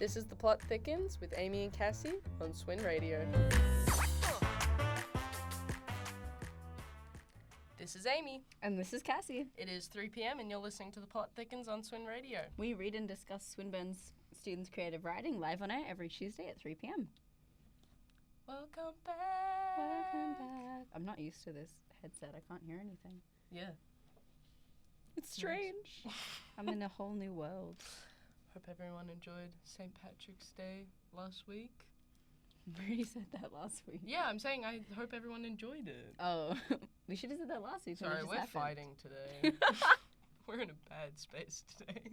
This is the Plot Thickens with Amy and Cassie on SwinRadio. This is Amy. And this is Cassie. It is 3 p.m. and you're listening to the Plot Thickens on SwinRadio. We read and discuss Swinburne's students' creative writing live on air every Tuesday at 3 p.m. Welcome back. Welcome back. I'm not used to this headset. I can't hear anything. Yeah. It's strange. I'm in a whole new world. Hope everyone enjoyed St. Patrick's Day last week. We already said that last week. Yeah, I'm saying I hope everyone enjoyed it. Oh, we should have said that last week. Sorry, we're fighting today. We're in a bad space today.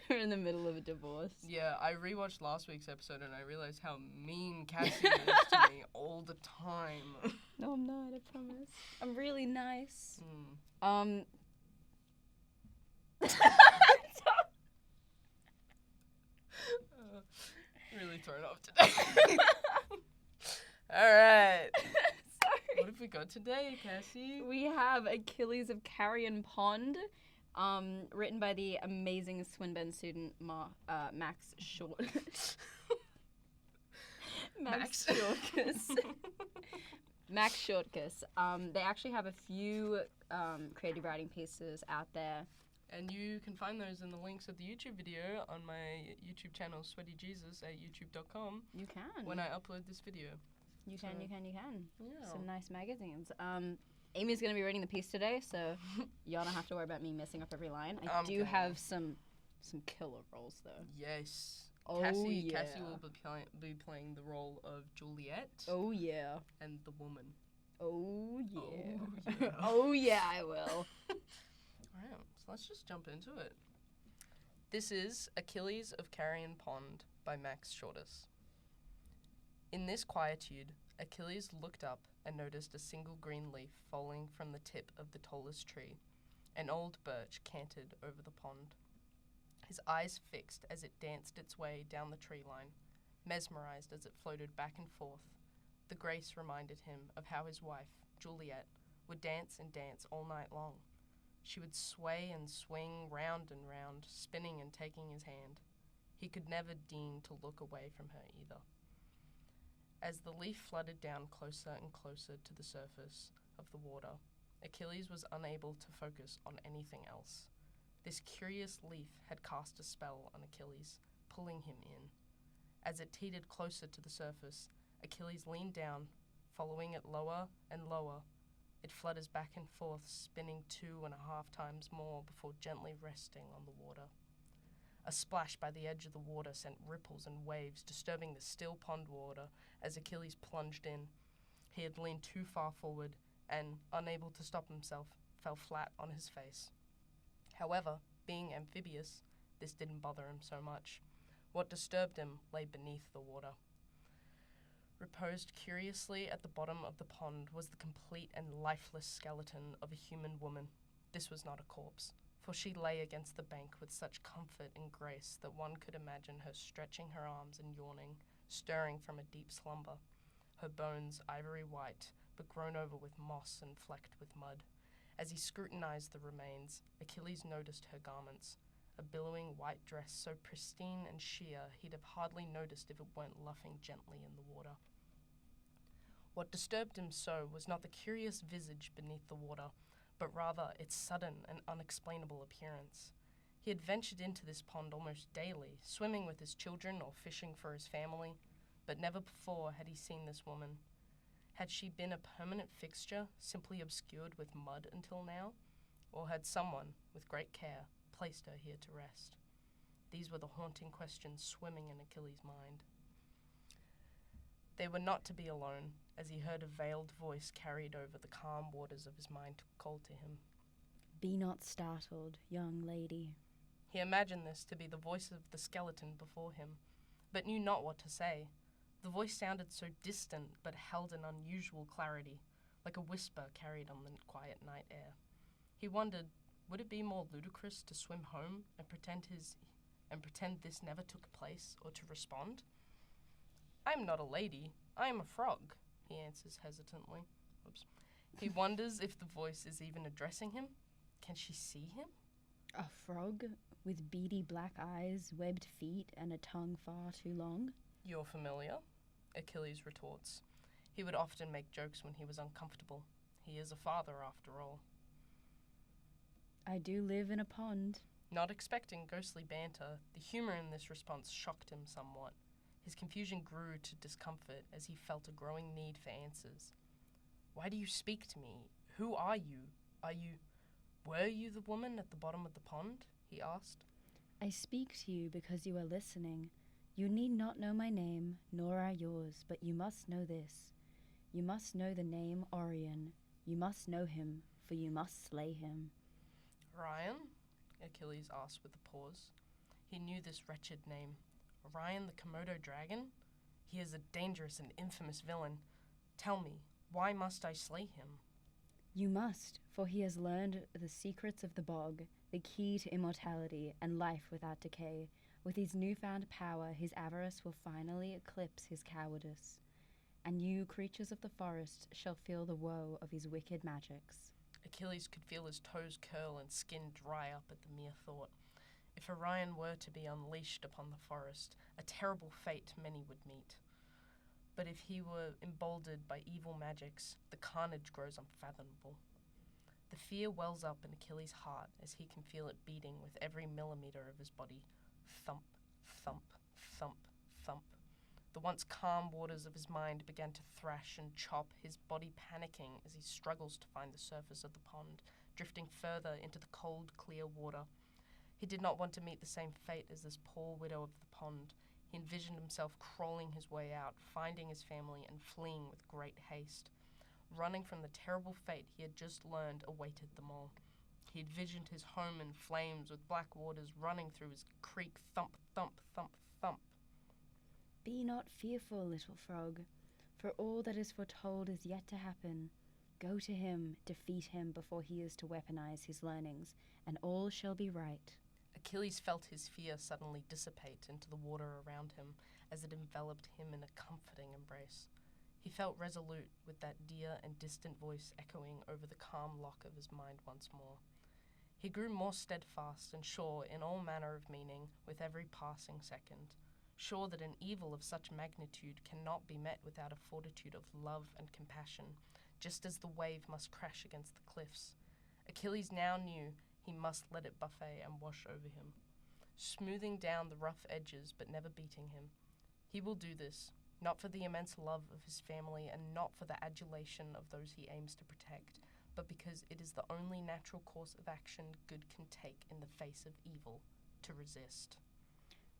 We're in the middle of a divorce. Yeah, I rewatched last week's episode and I realized how mean Cassie is to me all the time. No, I'm not, I promise. I'm really nice. Really thrown off today. Alright. Sorry. What have we got today, Cassie? We have Achilles of Carrion Pond, written by the amazing Swinburne student Max Shortus. Max Shortus. Max Shortus. They actually have a few creative writing pieces out there. And you can find those in the links of the YouTube video on my YouTube channel, Sweaty Jesus, at youtube.com. You can. When I upload this video. You can. Yeah. Some nice magazines. Amy's going to be reading the piece today, so y'all don't have to worry about me messing up every line. I do have some killer roles, though. Yes. Oh, Cassie yeah. will be playing the role of Juliet. Oh, yeah. And the woman. Oh, yeah. Oh, yeah. Oh, yeah, I will. Alright, so let's just jump into it. This is Achilles of Carrion Pond by Max Shortus. In this quietude, Achilles looked up and noticed a single green leaf falling from the tip of the tallest tree. An old birch cantered over the pond. His eyes fixed as it danced its way down the tree line, mesmerized as it floated back and forth. The grace reminded him of how his wife, Juliet, would dance and dance all night long. She would sway and swing round and round, spinning and taking his hand. He could never deign to look away from her either. As the leaf flooded down closer and closer to the surface of the water, Achilles was unable to focus on anything else. This curious leaf had cast a spell on Achilles, pulling him in. As it teetered closer to the surface, Achilles leaned down, following it lower and lower. It flutters back and forth, spinning 2.5 times more before gently resting on the water. A splash by the edge of the water sent ripples and waves, disturbing the still pond water as Achilles plunged in. He had leaned too far forward and, unable to stop himself, fell flat on his face. However, being amphibious, this didn't bother him so much. What disturbed him lay beneath the water. Reposed curiously at the bottom of the pond was the complete and lifeless skeleton of a human woman. This was not a corpse, for she lay against the bank with such comfort and grace that one could imagine her stretching her arms and yawning, stirring from a deep slumber, her bones ivory white, but grown over with moss and flecked with mud. As he scrutinized the remains, Achilles noticed her garments, a billowing white dress so pristine and sheer he'd have hardly noticed if it weren't luffing gently in the water. What disturbed him so was not the curious visage beneath the water, but rather its sudden and unexplainable appearance. He had ventured into this pond almost daily, swimming with his children or fishing for his family, but never before had he seen this woman. Had she been a permanent fixture, simply obscured with mud until now? Or had someone, with great care, placed her here to rest? These were the haunting questions swimming in Achilles' mind. They were not to be alone, as he heard a veiled voice carried over the calm waters of his mind call to him. Be not startled, young lady. He imagined this to be the voice of the skeleton before him, but knew not what to say. The voice sounded so distant, but held an unusual clarity, like a whisper carried on the quiet night air. He wondered, would it be more ludicrous to swim home and pretend this never took place, or to respond? I am not a lady, I am a frog, he answers hesitantly. Oops. He wonders if the voice is even addressing him. Can she see him? A frog? with beady black eyes, webbed feet, and a tongue far too long? You're familiar? Achilles retorts. He would often make jokes when he was uncomfortable. He is a father, after all. I do live in a pond. Not expecting ghostly banter, the humor in this response shocked him somewhat. His confusion grew to discomfort as he felt a growing need for answers. Why do you speak to me? Who are you? Were you the woman at the bottom of the pond? He asked. I speak to you because you are listening. You need not know my name, nor I yours, but you must know this. You must know the name Orion. You must know him, for you must slay him. Orion? Achilles asked with a pause. He knew this wretched name. Orion the Komodo dragon? He is a dangerous and infamous villain. Tell me, why must I slay him? You must, for he has learned the secrets of the bog, the key to immortality and life without decay. With his newfound power, his avarice will finally eclipse his cowardice. And you, creatures of the forest, shall feel the woe of his wicked magics. Achilles could feel his toes curl and skin dry up at the mere thought. If Orion were to be unleashed upon the forest, a terrible fate many would meet. But if he were emboldened by evil magics, the carnage grows unfathomable. The fear wells up in Achilles' heart as he can feel it beating with every millimeter of his body. Thump, thump, thump, thump. The once calm waters of his mind began to thrash and chop, his body panicking as he struggles to find the surface of the pond, drifting further into the cold, clear water. He did not want to meet the same fate as this poor widow of the pond. He envisioned himself crawling his way out, finding his family, and fleeing with great haste. Running from the terrible fate he had just learned awaited them all. He envisioned his home in flames with black waters running through his creek, thump, thump, thump, thump. Be not fearful, little frog, for all that is foretold is yet to happen. Go to him, defeat him before he is to weaponize his learnings, and all shall be right. Achilles felt his fear suddenly dissipate into the water around him as it enveloped him in a comforting embrace. He felt resolute with that dear and distant voice echoing over the calm lock of his mind once more. He grew more steadfast and sure in all manner of meaning with every passing second, sure that an evil of such magnitude cannot be met without a fortitude of love and compassion, just as the wave must crash against the cliffs. Achilles now knew he must let it buffet and wash over him, smoothing down the rough edges but never beating him. He will do this, not for the immense love of his family and not for the adulation of those he aims to protect, but because it is the only natural course of action good can take in the face of evil, to resist.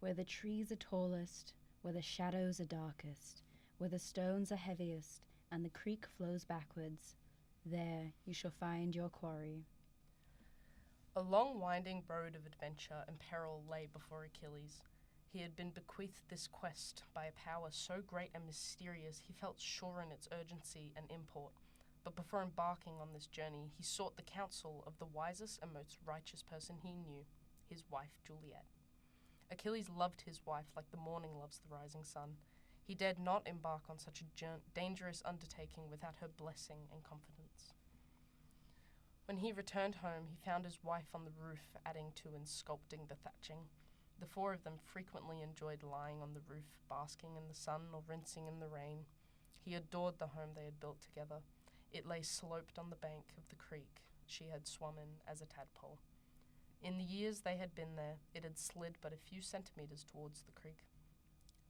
Where the trees are tallest, where the shadows are darkest, where the stones are heaviest, and the creek flows backwards, there you shall find your quarry. A long winding road of adventure and peril lay before Achilles. He had been bequeathed this quest by a power so great and mysterious he felt sure in its urgency and import. But before embarking on this journey, he sought the counsel of the wisest and most righteous person he knew, his wife Juliet. Achilles loved his wife like the morning loves the rising sun. He dared not embark on such a dangerous undertaking without her blessing and confidence. When he returned home, he found his wife on the roof adding to and sculpting the thatching. The four of them frequently enjoyed lying on the roof, basking in the sun or rinsing in the rain. He adored the home they had built together. It lay sloped on the bank of the creek she had swum in as a tadpole. In the years they had been there, it had slid but a few centimeters towards the creek.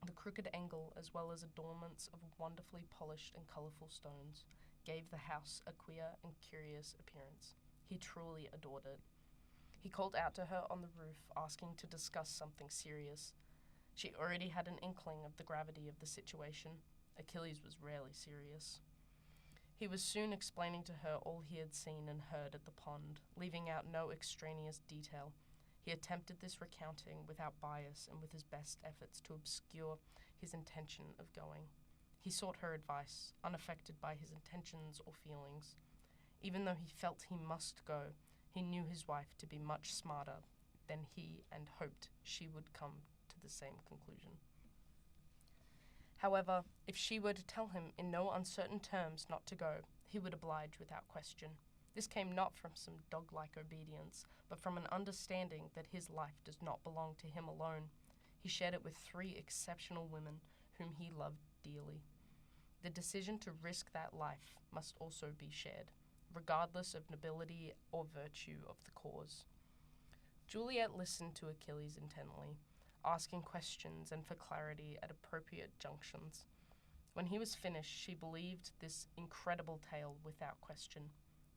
The crooked angle, as well as adornments of wonderfully polished and colorful stones, gave the house a queer and curious appearance. He truly adored it. He called out to her on the roof, asking to discuss something serious. She already had an inkling of the gravity of the situation. Achilles was rarely serious. He was soon explaining to her all he had seen and heard at the pond, leaving out no extraneous detail. He attempted this recounting without bias and with his best efforts to obscure his intention of going. He sought her advice, unaffected by his intentions or feelings. Even though he felt he must go, he knew his wife to be much smarter than he and hoped she would come to the same conclusion. However, if she were to tell him in no uncertain terms not to go, he would oblige without question. This came not from some dog-like obedience, but from an understanding that his life does not belong to him alone. He shared it with 3 exceptional women whom he loved dearly. The decision to risk that life must also be shared, regardless of nobility or virtue of the cause. Juliet listened to Achilles intently, asking questions and for clarity at appropriate junctions. When he was finished, she believed this incredible tale without question.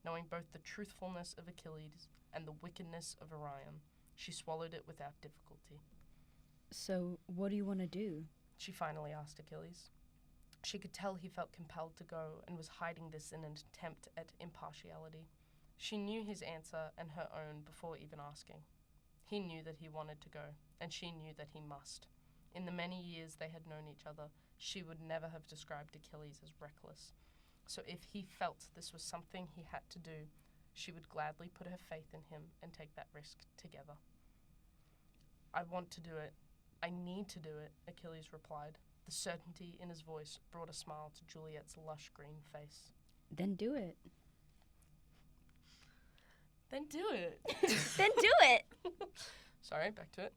Knowing both the truthfulness of Achilles and the wickedness of Orion, she swallowed it without difficulty. So, what do you want to do? She finally asked Achilles. She could tell he felt compelled to go and was hiding this in an attempt at impartiality. She knew his answer and her own before even asking. He knew that he wanted to go, and she knew that he must. In the many years they had known each other, she would never have described Achilles as reckless. So if he felt this was something he had to do, she would gladly put her faith in him and take that risk together. I want to do it. I need to do it, Achilles replied. The certainty in his voice brought a smile to Juliet's lush green face. Then do it. Then do it. Then do it! Sorry, back to it.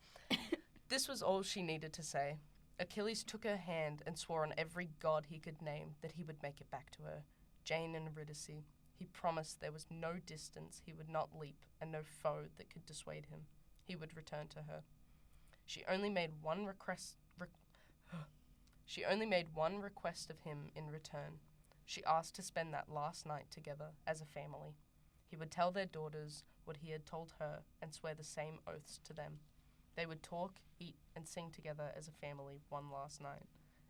This was all she needed to say. Achilles took her hand and swore on every god he could name that he would make it back to her, Jane and Eurydice. He promised there was no distance he would not leap and no foe that could dissuade him. He would return to her. She only made one request of him in return. She asked to spend that last night together as a family. He would tell their daughters what he had told her and swear the same oaths to them. They would talk, eat, and sing together as a family one last night,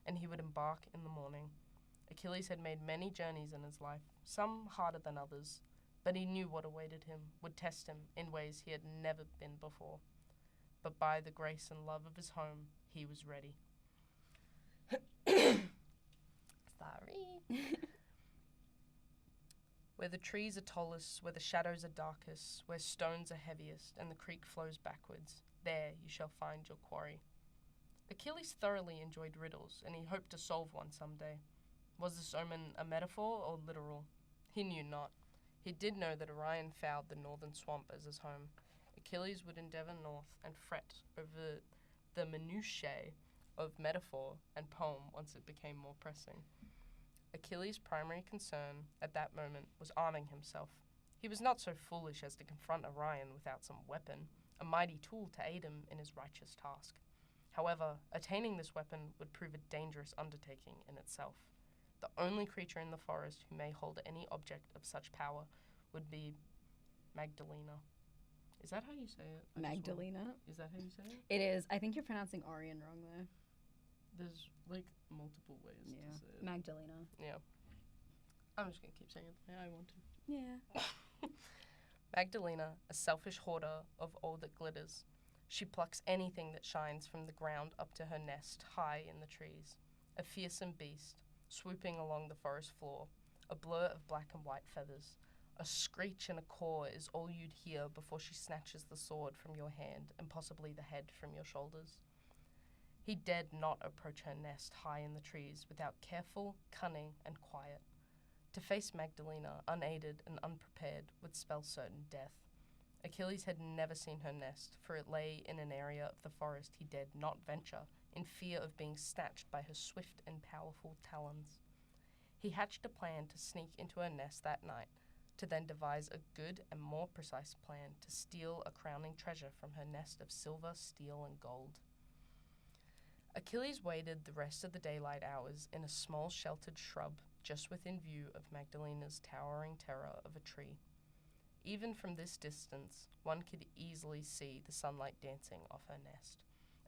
and he would embark in the morning. Achilles had made many journeys in his life, some harder than others, but he knew what awaited him, would test him in ways he had never been before. But by the grace and love of his home, he was ready. Sorry. Where the trees are tallest, where the shadows are darkest, where stones are heaviest, and the creek flows backwards, there you shall find your quarry. Achilles thoroughly enjoyed riddles, and he hoped to solve one someday. Was this omen a metaphor or literal? He knew not. He did know that Orion fouled the northern swamp as his home. Achilles would endeavor north and fret over the minutiae of metaphor and poem once it became more pressing. Achilles' primary concern at that moment was arming himself. He was not so foolish as to confront Orion without some weapon, a mighty tool to aid him in his righteous task. However, attaining this weapon would prove a dangerous undertaking in itself. The only creature in the forest who may hold any object of such power would be Magdalena. Is that how you say it? Magdalena? Is that how you say it? It is. I think you're pronouncing Orion wrong there. There's, like, multiple ways to say it. Magdalena. Yeah. I'm just going to keep saying it the way I want to. Yeah. Magdalena, a selfish hoarder of all that glitters. She plucks anything that shines from the ground up to her nest high in the trees. A fearsome beast, swooping along the forest floor, a blur of black and white feathers. A screech and a caw is all you'd hear before she snatches the sword from your hand and possibly the head from your shoulders. He dared not approach her nest high in the trees without careful, cunning, and quiet. To face Magdalena, unaided and unprepared, would spell certain death. Achilles had never seen her nest, for it lay in an area of the forest he dared not venture, in fear of being snatched by her swift and powerful talons. He hatched a plan to sneak into her nest that night, to then devise a good and more precise plan to steal a crowning treasure from her nest of silver, steel, and gold. Achilles waited the rest of the daylight hours in a small sheltered shrub just within view of Magdalena's towering terror of a tree. Even from this distance, one could easily see the sunlight dancing off her nest,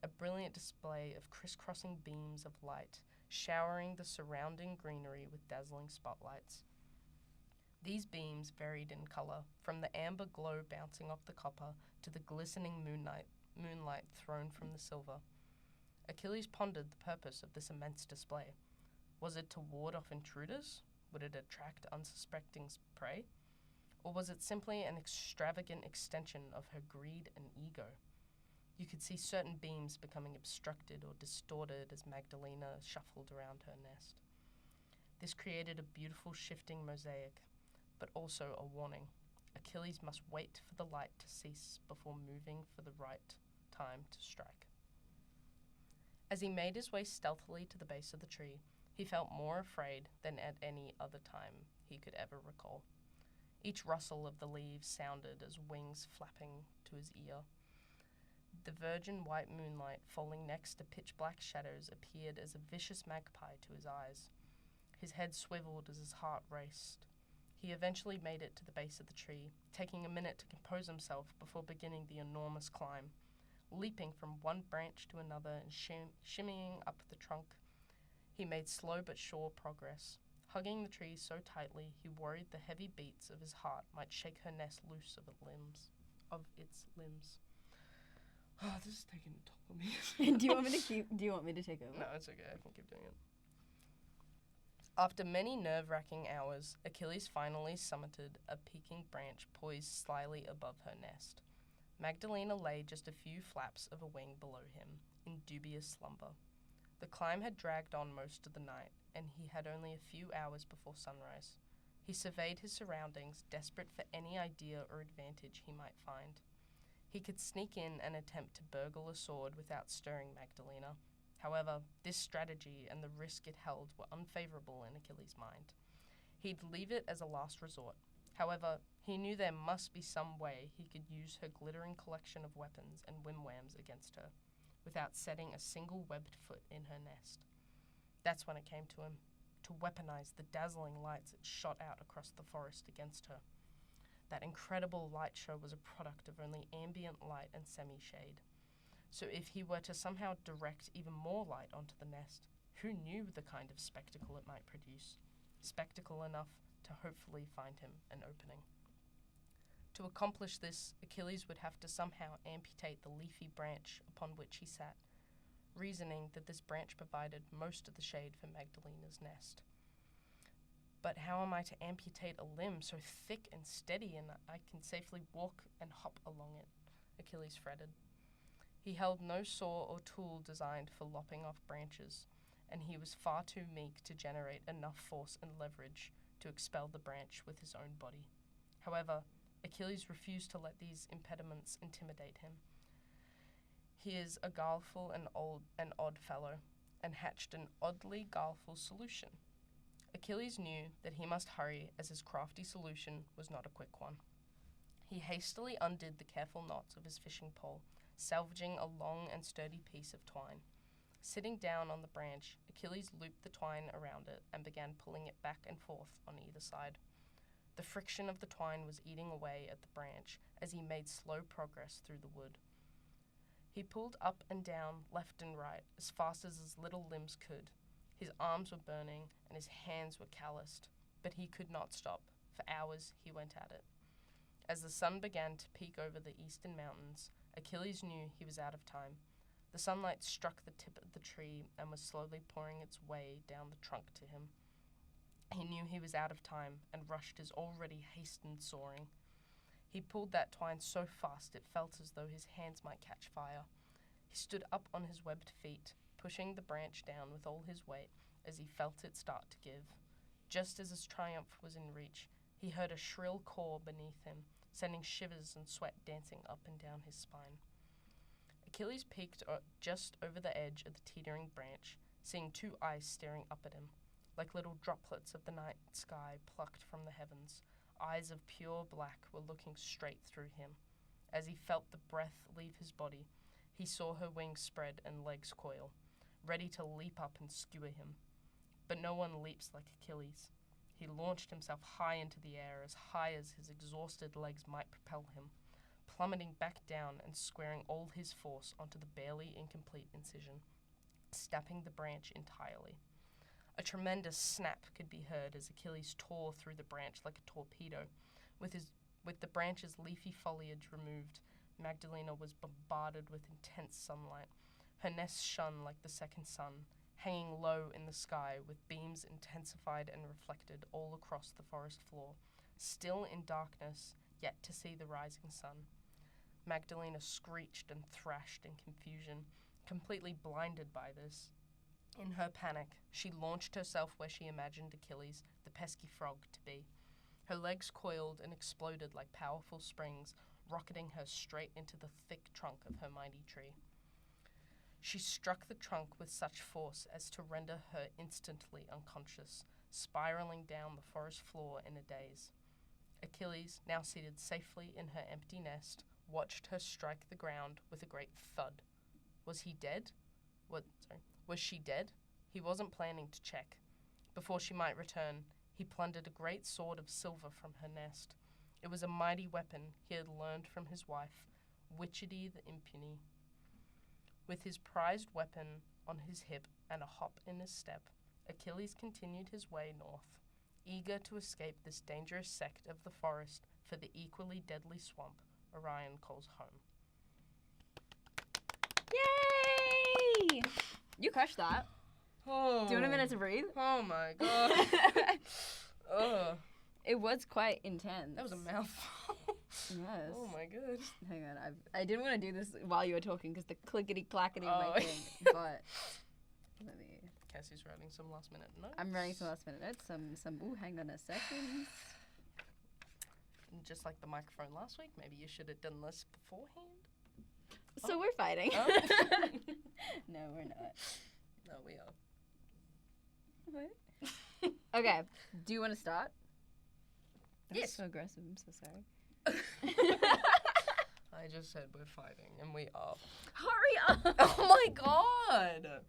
a brilliant display of crisscrossing beams of light, showering the surrounding greenery with dazzling spotlights. These beams varied in color, from the amber glow bouncing off the copper to the glistening moonlight thrown from the silver. Achilles pondered the purpose of this immense display. Was it to ward off intruders? Would it attract unsuspecting prey? Or was it simply an extravagant extension of her greed and ego? You could see certain beams becoming obstructed or distorted as Magdalena shuffled around her nest. This created a beautiful shifting mosaic. but also a warning. Achilles must wait for the light to cease before moving for the right time to strike. As he made his way stealthily to the base of the tree, he felt more afraid than at any other time he could ever recall. Each rustle of the leaves sounded as wings flapping to his ear. The virgin white moonlight falling next to pitch-black shadows appeared as a vicious magpie to his eyes. His head swiveled as his heart raced. He eventually made it to the base of the tree, taking a minute to compose himself before beginning the enormous climb. Leaping from one branch to another and shimmying up the trunk, he made slow but sure progress. Hugging the tree so tightly, he worried the heavy beats of his heart might shake her nest loose of its limbs. Oh, this is taking a toll on me. Do you want me to take over? No, it's okay. I can keep doing it. After many nerve-wracking hours, Achilles finally summited a peaking branch poised slyly above her nest. Magdalena lay just a few flaps of a wing below him, in dubious slumber. The climb had dragged on most of the night, and he had only a few hours before sunrise. He surveyed his surroundings, desperate for any idea or advantage he might find. He could sneak in and attempt to burgle a sword without stirring Magdalena. However, this strategy and the risk it held were unfavorable in Achilles' mind. He'd leave it as a last resort. However, he knew there must be some way he could use her glittering collection of weapons and whimwhams against her, without setting a single webbed foot in her nest. That's when it came to him, to weaponize the dazzling lights that shot out across the forest against her. That incredible light show was a product of only ambient light and semi-shade. So if he were to somehow direct even more light onto the nest, who knew the kind of spectacle it might produce? Spectacle enough to hopefully find him an opening. To accomplish this, Achilles would have to somehow amputate the leafy branch upon which he sat, reasoning that this branch provided most of the shade for Magdalena's nest. But how am I to amputate a limb so thick and steady and I can safely walk and hop along it? Achilles fretted. He held no saw or tool designed for lopping off branches, and he was far too meek to generate enough force and leverage to expel the branch with his own body. However, Achilles refused to let these impediments intimidate him. He is a guileful and odd fellow, and hatched an oddly guileful solution. Achilles knew that he must hurry, as his crafty solution was not a quick one. He hastily undid the careful knots of his fishing pole, salvaging a long and sturdy piece of twine. Sitting down on the branch, Achilles looped the twine around it and began pulling it back and forth on either side. The friction of the twine was eating away at the branch as he made slow progress through the wood. He pulled up and down, left and right, as fast as his little limbs could. His arms were burning and his hands were calloused, but he could not stop. For hours he went at it. As the sun began to peek over the eastern mountains, Achilles knew he was out of time. The sunlight struck the tip of the tree and was slowly pouring its way down the trunk to him. He knew he was out of time and rushed his already hastened soaring. He pulled that twine so fast it felt as though his hands might catch fire. He stood up on his webbed feet, pushing the branch down with all his weight as he felt it start to give. Just as his triumph was in reach, he heard a shrill caw beneath him, sending shivers and sweat dancing up and down his spine. Achilles peeked just over the edge of the teetering branch, seeing two eyes staring up at him, like little droplets of the night sky plucked from the heavens. Eyes of pure black were looking straight through him. As he felt the breath leave his body, he saw her wings spread and legs coil, ready to leap up and skewer him. But no one leaps like Achilles. He launched himself high into the air, as high as his exhausted legs might propel him, plummeting back down and squaring all his force onto the barely incomplete incision, snapping the branch entirely. A tremendous snap could be heard as Achilles tore through the branch like a torpedo. With the branch's leafy foliage removed, Magdalena was bombarded with intense sunlight. Her nest shone like the second sun, hanging low in the sky with beams intensified and reflected all across the forest floor, still in darkness, yet to see the rising sun. Magdalena screeched and thrashed in confusion, completely blinded by this. In her panic, she launched herself where she imagined Achilles, the pesky frog, to be. Her legs coiled and exploded like powerful springs, rocketing her straight into the thick trunk of her mighty tree. She struck the trunk with such force as to render her instantly unconscious, spiraling down the forest floor in a daze. Achilles, now seated safely in her empty nest, watched her strike the ground with a great thud. Was he dead? Was she dead? He wasn't planning to check. Before she might return, he plundered a great sword of silver from her nest. It was a mighty weapon he had learned from his wife, Witchety the Impuni. With his prized weapon on his hip and a hop in his step, Achilles continued his way north, eager to escape this dangerous sect of the forest for the equally deadly swamp Orion calls home. Yay! You crushed that. Oh. Do you want a minute to breathe? Oh my god. Ugh. It was quite intense. That was a mouthful. Yes. Oh my god. Hang on, I didn't want to do this while you were talking because the clickety-clackety Oh. my thing, but let me... Cassie's writing some last minute notes. I'm writing some last minute notes, ooh, hang on a second. And just like the microphone last week, maybe you should have done this beforehand. So we're fighting. Oh. No, we're not. No, we are. What? Okay, do you want to start? That was Yes. so aggressive, I'm so sorry. I just said we're fighting, and we are. Hurry up! Oh my god!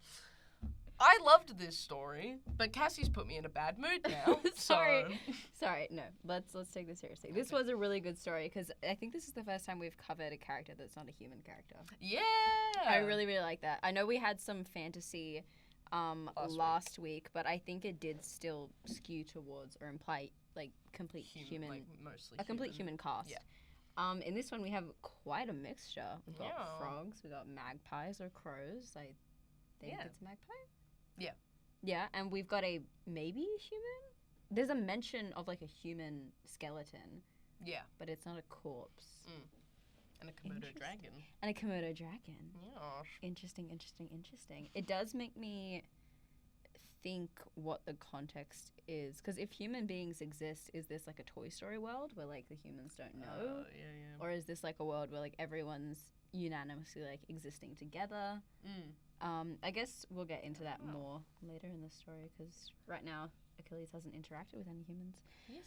I loved this story, but Cassie's put me in a bad mood now. Sorry. So. Sorry, no. Let's take this seriously. This was a really good story because I think this is the first time we've covered a character that's not a human character. Yeah! I really, really like that. I know we had some fantasy last week, but I think it did still skew towards or imply like complete human, like mostly a complete human cast. Yeah. In this one we have quite a mixture. We've got Yeah. frogs, we've got magpies or crows. I think Yeah. it's a magpie. Yeah. Yeah, and we've got a maybe human. There's a mention of like a human skeleton, Yeah. but it's not a corpse. And a Komodo Interesting. dragon. And a Komodo dragon. Yeah. Interesting. It does make me think what the context is. Because if human beings exist, is this like a Toy Story world where like the humans don't know? Yeah. Or is this like a world where like everyone's unanimously like existing together? I guess we'll get into that more later in the story because right now Achilles hasn't interacted with any humans. Yes.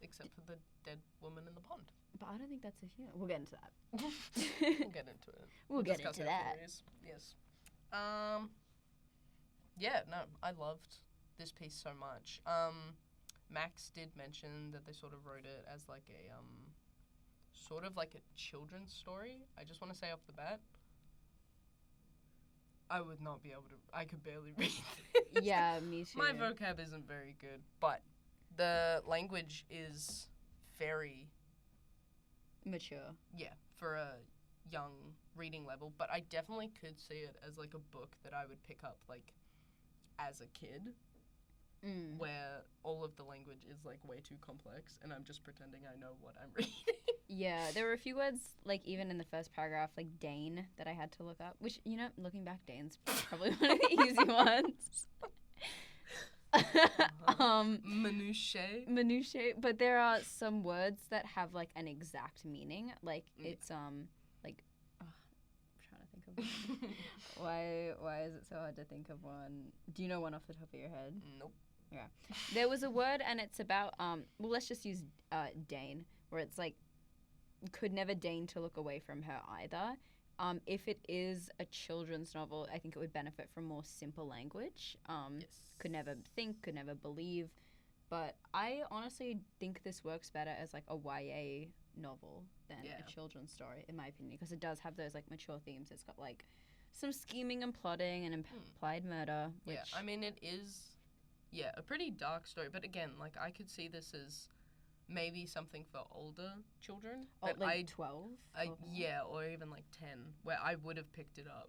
Except for the dead woman in the pond. But I don't think that's a human. We'll get into that. We'll get into it. We'll get discuss into our that. theories. Yes. Yeah, no, I loved this piece so much. Max did mention that they sort of wrote it as like a sort of like a children's story. I just want to say off the bat, I would not be able to. I could barely read this. Yeah, me too. My vocab isn't very good, but the language is very mature. yeah for a young reading level. But I definitely could see it as like a book that I would pick up like as a kid, where all of the language is like way too complex, and I'm just pretending I know what I'm reading. Yeah, there were a few words, like, even in the first paragraph, like Dane, that I had to look up. Which, you know, looking back, Dane's probably one of the easy ones. Minutiae. But there are some words that have, like, an exact meaning. Like, it's, like, I'm trying to think of one. Why is it so hard to think of one? Do you know one off the top of your head? Nope. Yeah. There was a word, and it's about, well, let's just use Dane, where it's, like, could never deign to look away from her either. If it is a children's novel, I think it would benefit from more simple language. Yes. Could never think, could never believe. But I honestly think this works better as like a YA novel than a children's story, in my opinion, because it does have those like mature themes. It's got like some scheming and plotting and implied murder. Which I mean, it is, a pretty dark story. But again, like I could see this as maybe something for older children. But like 12? Or even like 10, where I would have picked it up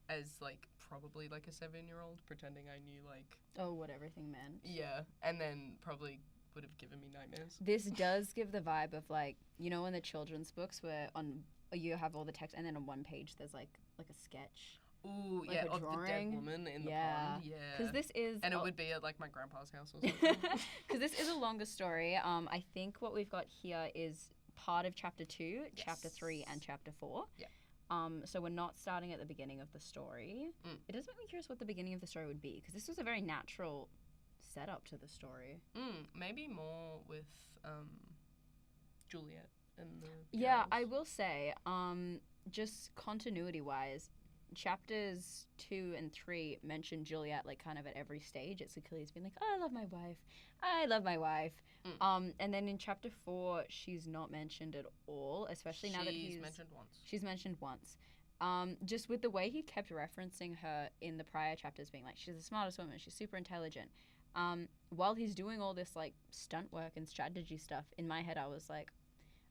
as like probably like a 7-year-old, pretending I knew like what everything meant. Yeah, and then probably would have given me nightmares. This does give the vibe of like, you know, in the children's books where you have all the text and then on one page there's like a sketch. Ooh, Like yeah, a of the dead drawing? woman in the Yeah. pond. Yeah. Because this is... And it would be at, like, my grandpa's house or something. Because this is a longer story. I think what we've got here is part of chapter 2, chapter 3, and chapter 4. Yeah. So we're not starting at the beginning of the story. It does make me curious what the beginning of the story would be, because this was a very natural setup to the story. Maybe more with Juliet and the Yeah, girls. I will say, just continuity-wise, chapters 2 and 3 mention Juliet, like, kind of at every stage. It's Achilles being like, oh, I love my wife. I love my wife. And then in chapter 4, she's not mentioned at all, especially now that he's... She's mentioned once. Just with the way he kept referencing her in the prior chapters, being like, she's the smartest woman, she's super intelligent. While he's doing all this, like, stunt work and strategy stuff, in my head I was like,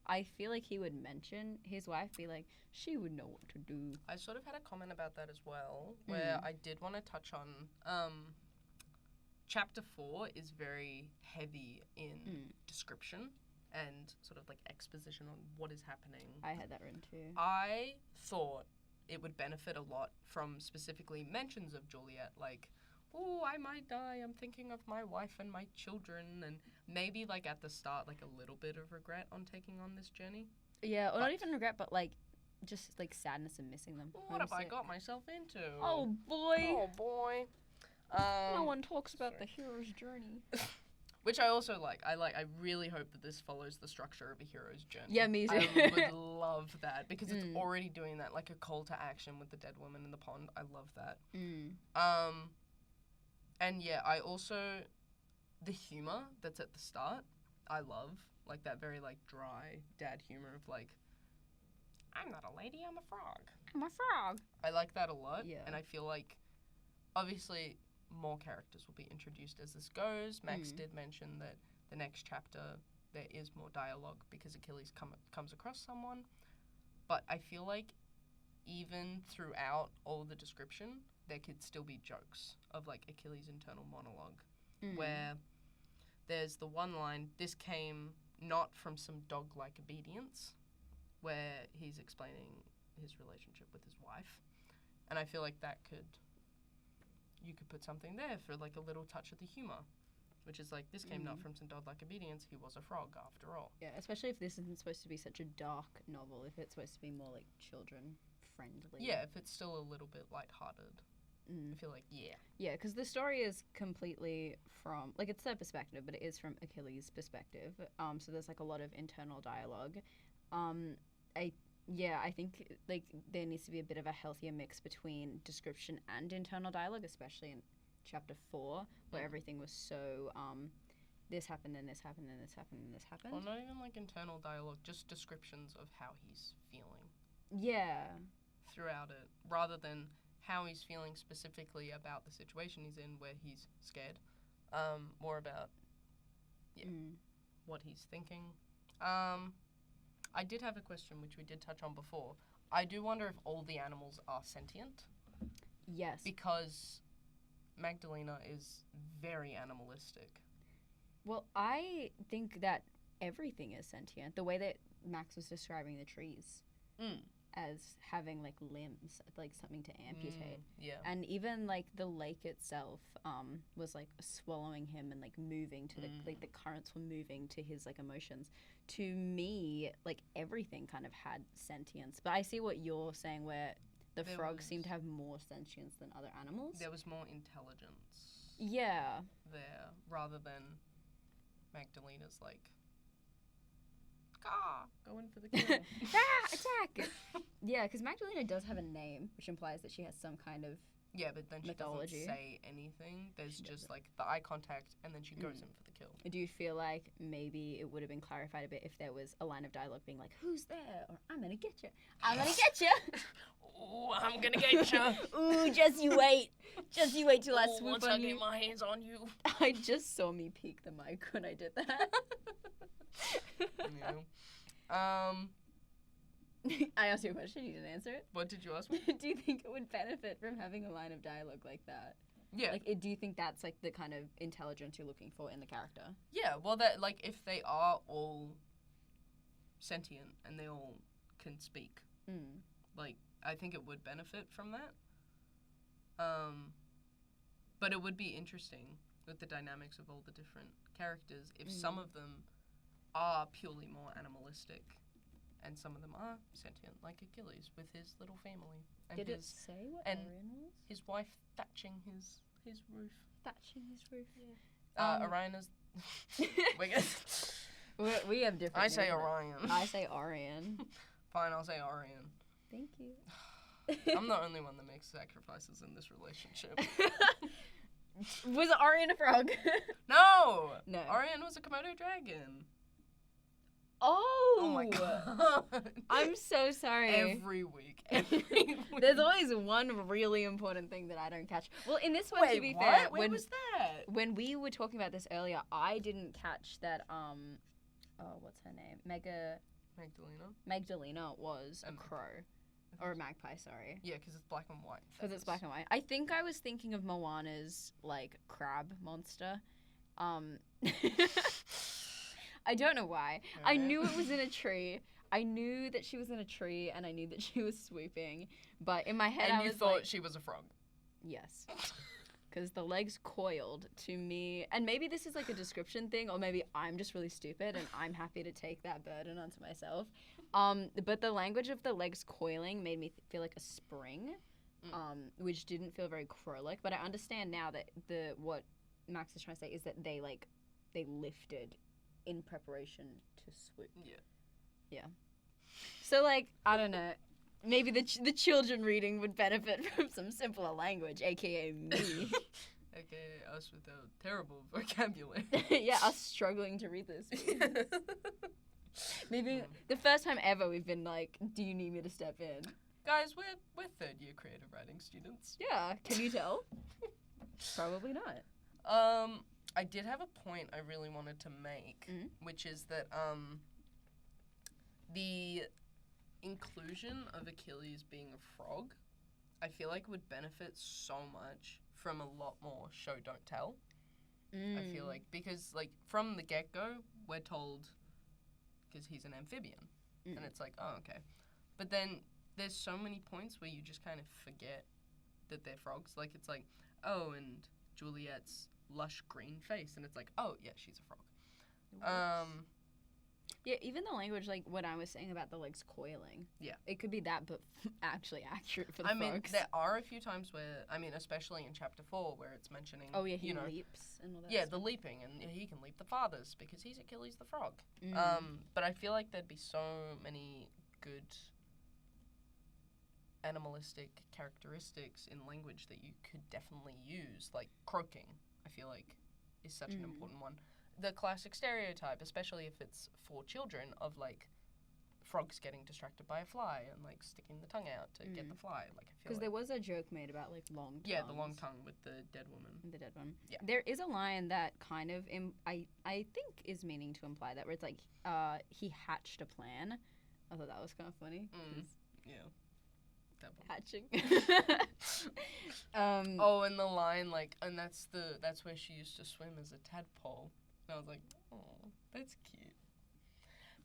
I feel like he would mention his wife, be like, she would know what to do. I sort of had a comment about that as well, where I did want to touch on... Chapter 4 is very heavy in description and sort of, like, exposition on what is happening. I had that written too. I thought it would benefit a lot from specifically mentions of Juliet, like, oh, I might die, I'm thinking of my wife and my children, and maybe, like, at the start, like, a little bit of regret on taking on this journey. Yeah, or not even regret, but, like, just, like, sadness and missing them. What have I got myself into? Oh, boy. Oh, boy. No one talks about the hero's journey. Which I also like. I really hope that this follows the structure of a hero's journey. Yeah, me too. I would love that because it's already doing that, like a call to action with the dead woman in the pond. I love that. And yeah, I also, the humor that's at the start, I love. Like that very, like, dry dad humor of, like, I'm not a lady, I'm a frog. I'm a frog. I like that a lot. Yeah. And I feel like, obviously, more characters will be introduced as this goes. Max did mention that the next chapter there is more dialogue because Achilles comes across someone. But I feel like even throughout all the description, there could still be jokes of, like, Achilles' internal monologue where there's the one line, this came not from some dog-like obedience, where he's explaining his relationship with his wife. And I feel like you could put something there for, like, a little touch of the humor, which is like, this came not from some dog-like obedience, he was a frog after all. Yeah, especially if this isn't supposed to be such a dark novel, if it's supposed to be more, like, children-friendly. Yeah, if it's still a little bit lighthearted. I feel like, yeah. Yeah, because the story is completely from, like, it's their perspective, but it is from Achilles' perspective. So there's, like, a lot of internal dialogue. I think, like, there needs to be a bit of a healthier mix between description and internal dialogue, especially in chapter 4, where everything was so, this happened, and this happened, and this happened, and this happened. Well, not even, like, internal dialogue, just descriptions of how he's feeling. Yeah. Throughout it, rather than how he's feeling specifically about the situation he's in where he's scared. More about, what he's thinking. I did have a question, which we did touch on before. I do wonder if all the animals are sentient. Yes. Because Magdalena is very animalistic. Well, I think that everything is sentient. The way that Max was describing the trees as having, like, limbs, like something to amputate. Yeah. And even, like, the lake itself was, like, swallowing him and, like, moving to the currents were moving to his, like, emotions. To me, like, everything kind of had sentience. But I see what you're saying, where the frogs seem to have more sentience than other animals. There was more intelligence. Yeah. There, rather than Magdalena's, like, going for the kill. Attack! Yeah, because Magdalena does have a name, which implies that she has some kind of but then she mythology. doesn't say anything. There's just, like, the eye contact, and then she goes in for the kill. Do you feel like maybe it would have been clarified a bit if there was a line of dialogue being like, who's there? Or, I'm gonna get you. I'm gonna get you. Ooh, I'm gonna get you. Ooh, just you wait. Just you wait till I swoop once on I you. get my hands on you. I just saw me peek the mic when I did that. I asked you a question, you didn't answer it. What did you ask me? Do you think it would benefit from having a line of dialogue like that? Yeah. Like, do you think that's, like, the kind of intelligence you're looking for in the character? Yeah, well, that, like, if they are all sentient and they all can speak, like, I think it would benefit from that. But it would be interesting with the dynamics of all the different characters if some of them are purely more animalistic and some of them are sentient, like Achilles with his little family. And Did it say what and Orion was? his wife thatching his roof. Thatching his roof. Yeah. Orion is... We have different I say names. Orion. I say Orion. Fine, I'll say Orion. Thank you. I'm the only one that makes sacrifices in this relationship. Was Orion a frog? No! No. Orion was a Komodo dragon. Oh! My god. I'm so sorry. Every week. There's always one really important thing that I don't catch. Well, in this one, to be fair, Where was that? when we were talking about this earlier, I didn't catch that, what's her name? Magdalena was a crow. Or a magpie, sorry. Yeah, because it's black and white. Because it's black and white. I think I was thinking of Moana's, like, crab monster. I don't know why. I knew it was in a tree. I knew that she was in a tree, and I knew that she was swooping. But in my head, I was thought like, she was a frog. yes. Because the legs coiled to me. And maybe this is like a description thing, or maybe I'm just really stupid, and I'm happy to take that burden onto myself. But the language of the legs coiling made me feel like a spring, which didn't feel very crow-like. But I understand now that what Max is trying to say is that they lifted in preparation to swoop. Yeah. So, like, I don't know. Maybe the children reading would benefit from some simpler language, a.k.a. me. A.k.a. us with our terrible vocabulary. Yeah, us struggling to read this. Maybe the first time ever we've been like, do you need me to step in? Guys, we're third-year creative writing students. Yeah, can you tell? Probably not. I did have a point I really wanted to make, which is that the inclusion of Achilles being a frog, I feel like would benefit so much from a lot more show don't tell. I feel like because like from the get-go we're told because he's an amphibian and it's like, oh, okay, but then there's so many points where you just kind of forget that they're frogs. Like it's like, oh, and Juliet's lush green face, and it's like, oh yeah, she's a frog. Yeah, even the language, like what I was saying about the legs coiling. Yeah, it could be that, but actually accurate for the frogs. I mean, there are a few times where, I mean, especially in chapter 4, where it's mentioning. Oh yeah, he leaps and all that. Yeah, stuff. The leaping, and he can leap the farthest because he's Achilles the frog. But I feel like there'd be so many good animalistic characteristics in language that you could definitely use, like croaking. I feel like is such an important one. The classic stereotype, especially if it's for children, of like frogs getting distracted by a fly and like sticking the tongue out to get the fly. Like I feel because there was a joke made about like long tongues. Yeah, the long tongue with the dead woman. The dead one. Yeah. There is a line that kind of I think is meaning to imply that, where it's like he hatched a plan. I thought that was kind of funny. Yeah. Hatching. Oh, and the line like, and that's where she used to swim as a tadpole. And I was like, oh, that's cute.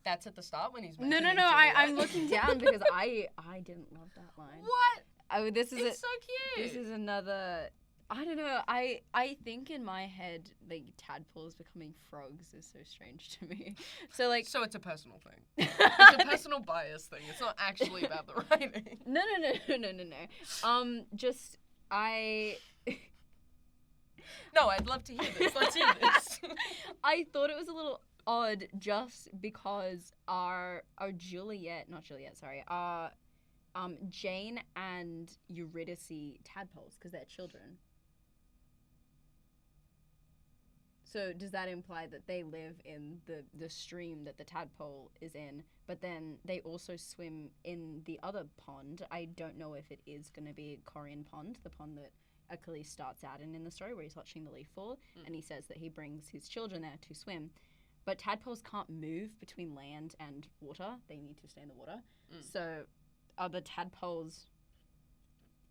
That's at the start when he's No. I'm looking down because I didn't love that line. What? Oh, it's so cute. This is another. I don't know. I think in my head, like tadpoles becoming frogs is so strange to me. So like. So it's a personal thing. It's a personal bias thing. It's not actually about the writing. No. Just I. No, I'd love to hear this. Let's hear this. I thought it was a little odd just because our Jane and Eurydice tadpoles, because they're children. So does that imply that they live in the stream that the tadpole is in, but then they also swim in the other pond? I don't know if it is going to be Carrion Pond, the pond that Achilles starts out in the story, where he's watching the leaf fall, and he says that he brings his children there to swim. But tadpoles can't move between land and water. They need to stay in the water. So are the tadpoles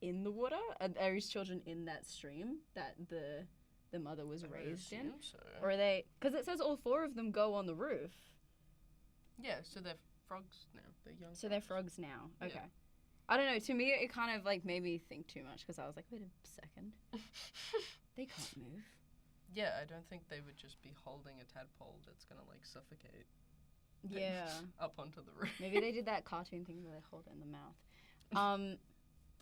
in the water? Are his children in that stream that the mother was raised in? So. Or are they... Because it says all 4 of them go on the roof. Yeah, so they're frogs now. They're young So they're frogs now. Okay. I don't know. To me, it kind of, like, made me think too much because I was like, wait a second. They can't move. Yeah, I don't think they would just be holding a tadpole that's gonna, like, suffocate. Yeah. Up onto the roof. Maybe they did that cartoon thing where they hold it in the mouth.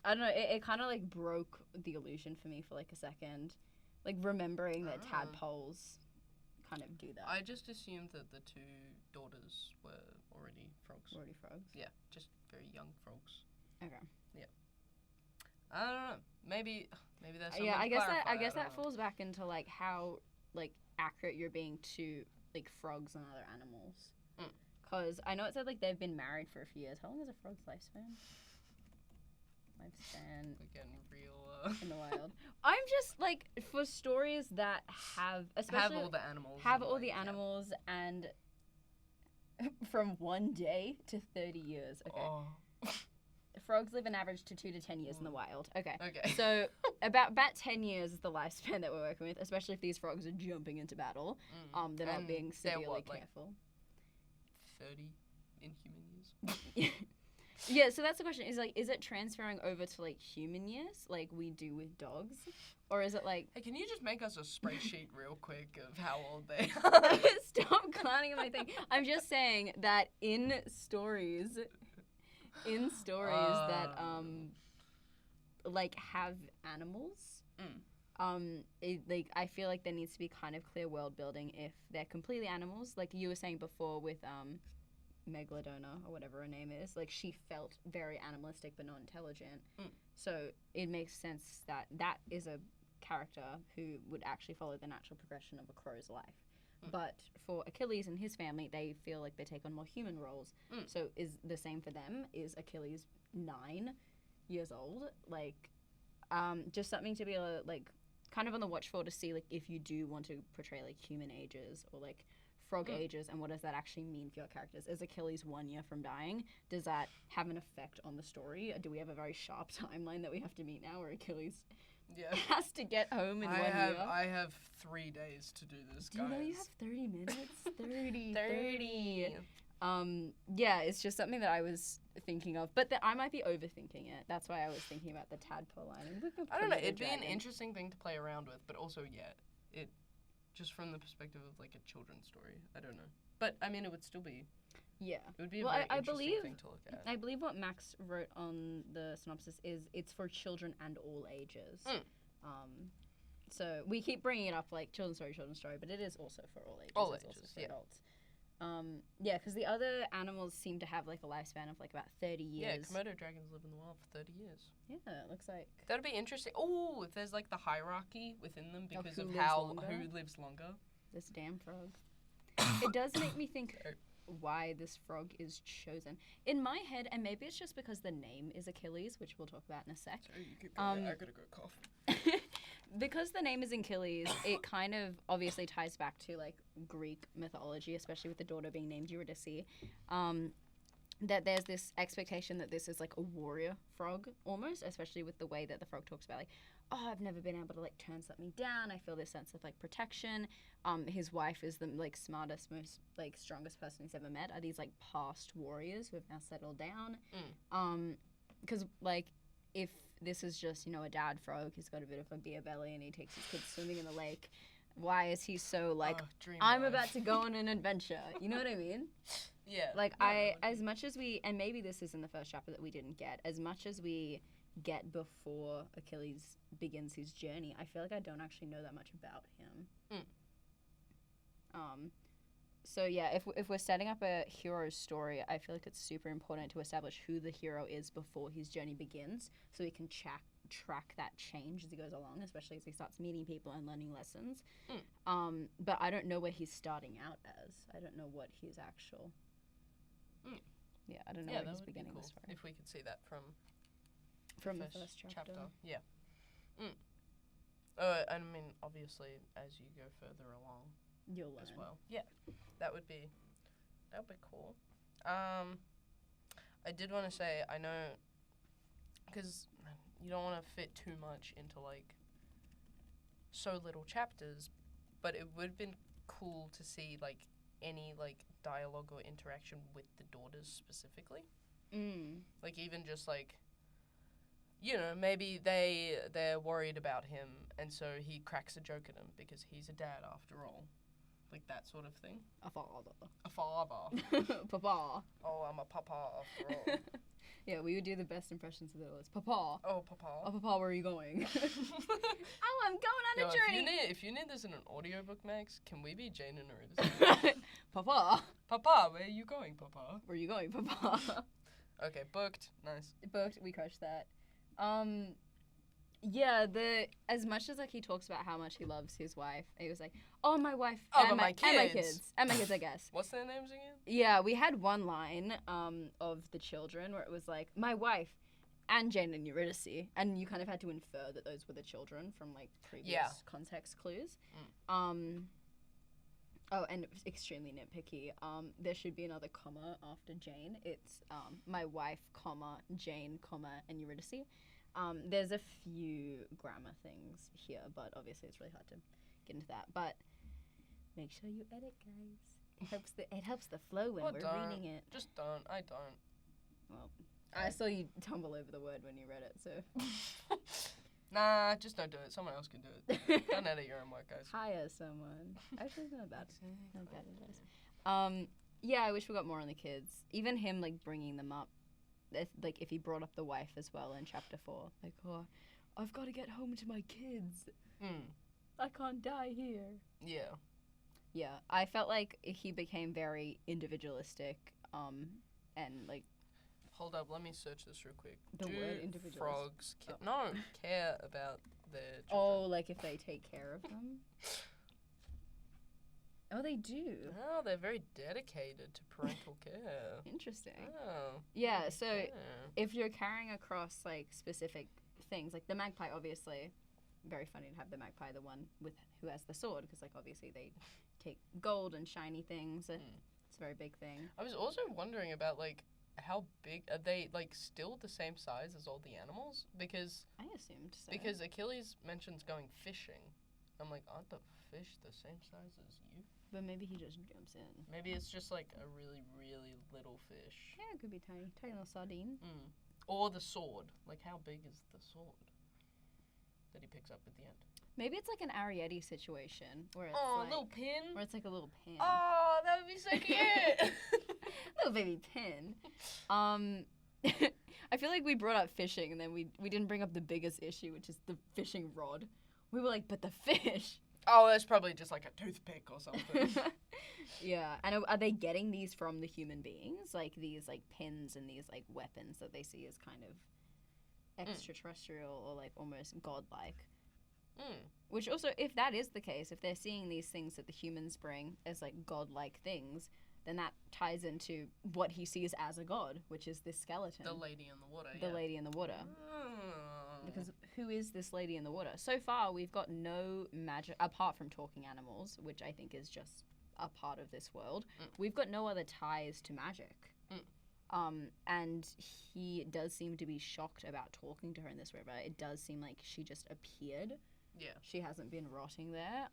I don't know. It kind of, like, broke the illusion for me for, like, a second. Like, remembering that tadpoles kind of do that. I just assumed that the two daughters were already frogs. Already frogs? Yeah, just very young frogs. Okay. Yeah. I don't know. Maybe that's something yeah. to I guess clarify. I guess don't that know. falls back into like how like accurate you're being to like frogs and other animals. Because I know it said like they've been married for a few years. How long is a frog's lifespan? We're getting real. In the wild. I'm just like for stories that have especially Have all the animals. have and, all like, the animals and from 1 day to 30 years. Okay. Oh. Frogs live an average to 2 to 10 years in the wild. Okay. Okay. So about 10 years is the lifespan that we're working with, especially if these frogs are jumping into battle. They're not being severely careful. 30 in human years. Yeah, so that's the question. Is it transferring over to like human years like we do with dogs? Or is it like Hey, can you just make us a spreadsheet real quick of how old they are? Stop clowning at my thing. I'm just saying that in stories that like have animals, I feel like there needs to be kind of clear world building if they're completely animals, like you were saying before with Megalodona or whatever her name is. Like she felt very animalistic but not intelligent. So it makes sense that that is a character who would actually follow the natural progression of a crow's life. But for Achilles and his family, they feel like they take on more human roles. So is the same for them? Is Achilles 9 years old? Like, just something to be able to, like, kind of on the watch for to see, like, if you do want to portray, like, human ages or, like, frog ages, and what does that actually mean for your characters? Is Achilles 1 year from dying? Does that have an effect on the story? Do we have a very sharp timeline that we have to meet now where Achilles has to get home in 1 year? I have 3 days to do this, Do guys. you know you have 30 minutes? 30. Yeah, it's just something that I was thinking of, but that I might be overthinking it. That's why I was thinking about the tadpole line. I don't know. It'd be an interesting thing to play around with, but also, it just from the perspective of like a children's story. I don't know, but I mean, it would still be. Yeah. It would be a very interesting thing to look at. I believe what Max wrote on the synopsis is it's for children and all ages. So we keep bringing it up like children's story, but it is also for all ages. All it's ages, also for adults. Yeah, because the other animals seem to have like a lifespan of like about 30 years. Yeah, Komodo dragons live in the wild for 30 years. Yeah, it looks like. That'd be interesting. Oh, if there's like the hierarchy within them because of who lives longer. This damn frog. It does make me think why this frog is chosen. In my head, and maybe it's just because the name is Achilles, which we'll talk about in a sec. Sorry, you keep going. I gotta go cough. Because the name is Achilles, it kind of obviously ties back to like Greek mythology, especially with the daughter being named Eurydice. That there's this expectation that this is like a warrior frog almost, especially with the way that the frog talks about like, oh, I've never been able to like turn something down. I feel this sense of like protection. His wife is the like smartest, most like strongest person he's ever met. Are these like past warriors who have now settled down? Because like if this is just, you know, a dad frog who's got a bit of a beer belly and he takes his kids swimming in the lake, why is he so like, I'm about to go on an adventure? You know what I mean? Yeah. Like as much as we, and maybe this is in the first chapter that we didn't get, as much as we get before Achilles begins his journey, I feel like I don't actually know that much about him. So yeah, if we're setting up a hero's story, I feel like it's super important to establish who the hero is before his journey begins, so we can track that change as he goes along, especially as he starts meeting people and learning lessons. But I don't know where he's starting out as. I don't know what his actual. Yeah, I don't know where he's beginning the story. If we could see that from the first chapter. Yeah. I mean, obviously, as you go further along, you'll learn as well. Yeah, that would be cool. I did want to say, I know, because you don't want to fit too much into like so little chapters, but it would have been cool to see like any like dialogue or interaction with the daughters specifically. Like even just like you know, maybe they're worried about him, and so he cracks a joke at him because he's a dad after all. Like that sort of thing. A father. A father. Papa. Oh, I'm a papa after all. Yeah, we would do the best impressions of those. Papa. Oh, papa. Oh, Papa, where are you going? Oh, I'm going on a journey. If you need this in an audiobook, Max, can we be Jane and Arita? Papa. Papa, where are you going, Papa? Where are you going, Papa? Okay, booked. Nice. Booked. We crushed that. Yeah, as much as like he talks about how much he loves his wife, he was like, "Oh, my wife and my kids, I guess." What's their names again? Yeah, we had one line of the children where it was like, "My wife and Jane and Eurydice," and you kind of had to infer that those were the children from like previous context clues. Oh, and extremely nitpicky. There should be another comma after Jane. It's my wife, comma Jane, comma and Eurydice. There's a few grammar things here, but obviously it's really hard to get into that. But make sure you edit, guys. It helps the flow when we're reading it. Just don't. I don't. Well, I saw you tumble over the word when you read it, so. Nah, just don't do it. Someone else can do it. Don't edit your own work, guys. Hire someone. Actually, it's not bad. Not bad advice. Yeah, I wish we got more on the kids. Even him, like, bringing them up. If he brought up the wife as well in chapter 4. Like, oh, I've got to get home to my kids. I can't die here. Yeah. Yeah, I felt like he became very individualistic, and, like... Hold up, let me search this real quick. The word individualist. Frogs care about their children? Oh, like if they take care of them? Oh, they do. Oh, they're very dedicated to parental care. Interesting. Oh. Yeah, so if you're carrying across, like, specific things, like the magpie, obviously, very funny to have the magpie, the one who has the sword, because, like, obviously they take gold and shiny things. It's a very big thing. I was also wondering about, like, how big are they, like, still the same size as all the animals? Because I assumed so. Because Achilles mentions going fishing. I'm like, aren't the fish the same size as you? But maybe he just jumps in. Maybe it's just like a really, really little fish. Yeah, it could be tiny. Tiny little sardine. Or the sword. Like, how big is the sword that he picks up at the end? Maybe it's like an Ariete situation where it's like, a little pin? Where it's like a little pin. Oh, that would be so cute! Little baby pin. I feel like we brought up fishing and then we didn't bring up the biggest issue, which is the fishing rod. We were like, but the fish. Oh, that's probably just like a toothpick or something. Yeah, and are they getting these from the human beings? Like these like pins and these like weapons that they see as kind of extraterrestrial or like almost godlike. Which also, if that is the case, if they're seeing these things that the humans bring as like godlike things, then that ties into what he sees as a god, which is this skeleton. The lady in the water. The lady in the water. Because who is this lady in the water? So far, we've got no magic, apart from talking animals, which I think is just a part of this world. We've got no other ties to magic. And he does seem to be shocked about talking to her in this river. It does seem like she just appeared. Yeah. She hasn't been rotting there.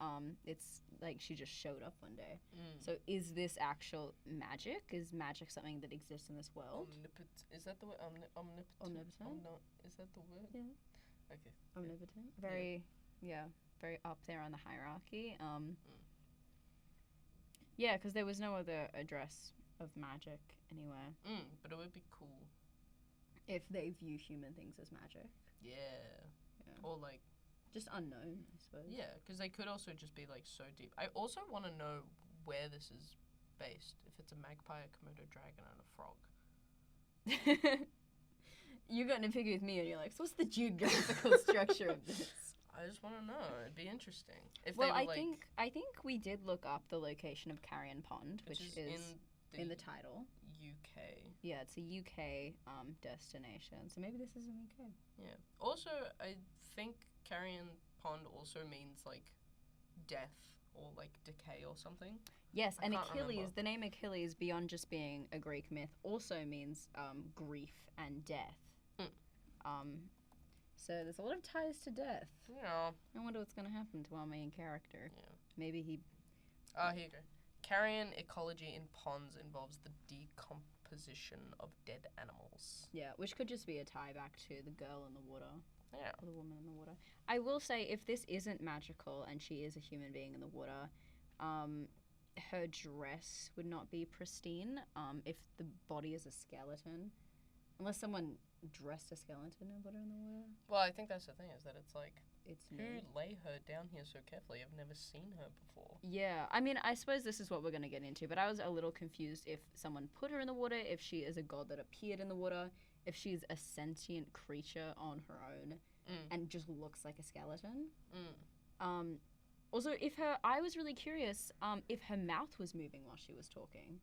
It's like she just showed up one day. So is this actual magic? Is magic something that exists in this world? Is that the word? Omnipotent? Is that the word? Yeah. Okay. Omnipotent. Very up there on the hierarchy. Yeah, because there was no other address of magic anywhere. But it would be cool. If they view human things as magic. Yeah. Or like... just unknown, I suppose. Yeah, because they could also just be like so deep. I also want to know where this is based. If it's a magpie, a Komodo dragon, and a frog. You got nitpicky with me and you're like, so what's the geographical structure of this? I just want to know. It'd be interesting. If well, they were I think we did look up the location of Carrion Pond, which is in the title. UK. Yeah, it's a UK destination. So maybe this is in the UK. Yeah. Also, I think Carrion Pond also means like death or like decay or something. Yes, and Achilles, the name Achilles, beyond just being a Greek myth, also means grief and death. So there's a lot of ties to death. Yeah. I wonder what's going to happen to our main character. Yeah. Maybe he... Here you go. Carrion ecology in ponds involves the decomposition decomposition of dead animals. Yeah, which could just be a tie back to the girl in the water. Yeah. Or the woman in the water. I will say, if this isn't magical and she is a human being in the water, her dress would not be pristine if the body is a skeleton. Unless someone dressed a skeleton and put her in the water. Well, I think that's the thing, is that it's like, It's who nude. lay her down here so carefully? I've never seen her before. Yeah, I mean, I suppose this is what we're going to get into, but I was a little confused if someone put her in the water, if she is a god that appeared in the water, if she's a sentient creature on her own and just looks like a skeleton. Also, I was really curious if her mouth was moving while she was talking,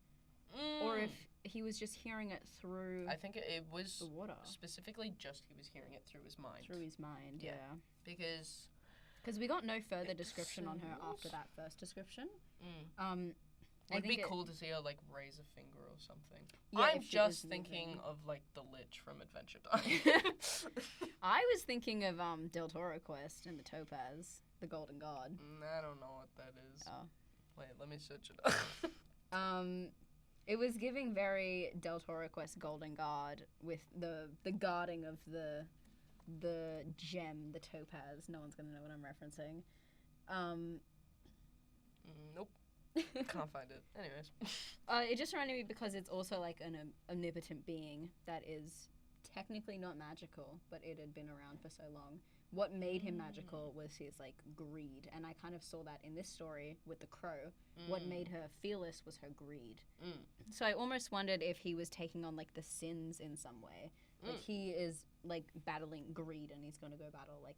or if he was just hearing it through I think it was the water. specifically just he was hearing it through his mind. Through his mind, yeah. Because we got no further description on her after that first description. it'd be cool to see her like raise a finger or something. Yeah, I'm if she just is thinking moving. of like the Lich from Adventure Time. I was thinking of Del Toro Quest and the Topaz, the Golden God. I don't know what that is. Oh. Wait, let me search it up. It was giving very Del Toro Quest Golden God with the guarding of the gem, the topaz. No one's gonna know what I'm referencing. Nope. Can't find it. Anyways. It just reminded me because it's also like an omnipotent being that is technically not magical, but it had been around for so long. What made him magical was his like greed, and I kind of saw that in this story with the crow. What made her fearless was her greed. So I almost wondered if he was taking on like the sins in some way. Like he is like battling greed, and he's going to go battle like